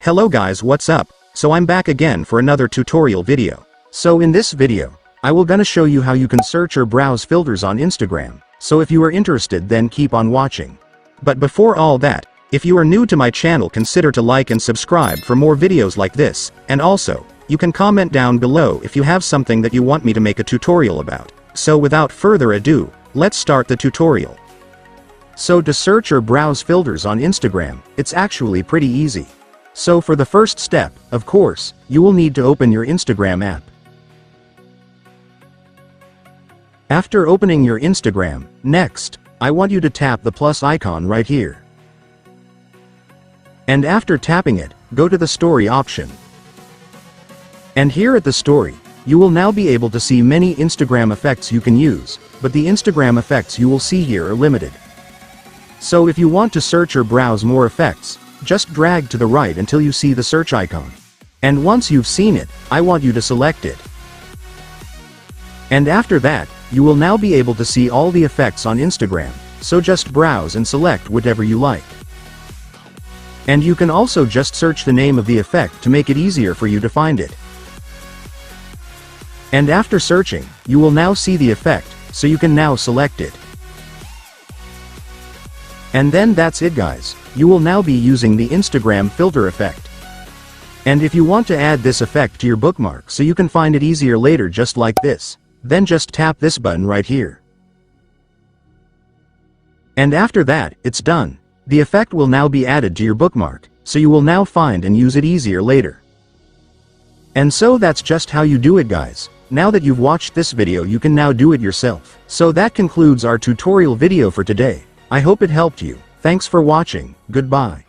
Hello guys, what's up? So I'm back again for another tutorial video. So in this video, I will gonna show you how you can search or browse filters on Instagram. So if you are interested, then keep on watching. But before all that, if you are new to my channel, consider to like and subscribe for more videos like this, and also, you can comment down below if you have something that you want me to make a tutorial about. So without further ado, let's start the tutorial. So to search or browse filters on Instagram, it's actually pretty easy. So for the first step, of course, you will need to open your Instagram app. After opening your Instagram, next, I want you to tap the plus icon right here. And after tapping it, go to the story option. And here at the story, you will now be able to see many Instagram effects you can use, but the Instagram effects you will see here are limited. So if you want to search or browse more effects, just drag to the right until you see the search icon. And once you've seen it, I want you to select it. And after that, you will now be able to see all the effects on Instagram, so just browse and select whatever you like. And you can also just search the name of the effect to make it easier for you to find it. And after searching, you will now see the effect, so you can now select it. And then that's it guys, you will now be using the Instagram filter effect. And if you want to add this effect to your bookmark so you can find it easier later just like this, then just tap this button right here. And after that, it's done. The effect will now be added to your bookmark, so you will now find and use it easier later. And so that's just how you do it guys. Now that you've watched this video, you can now do it yourself. So that concludes our tutorial video for today. I hope it helped you. Thanks for watching. Goodbye.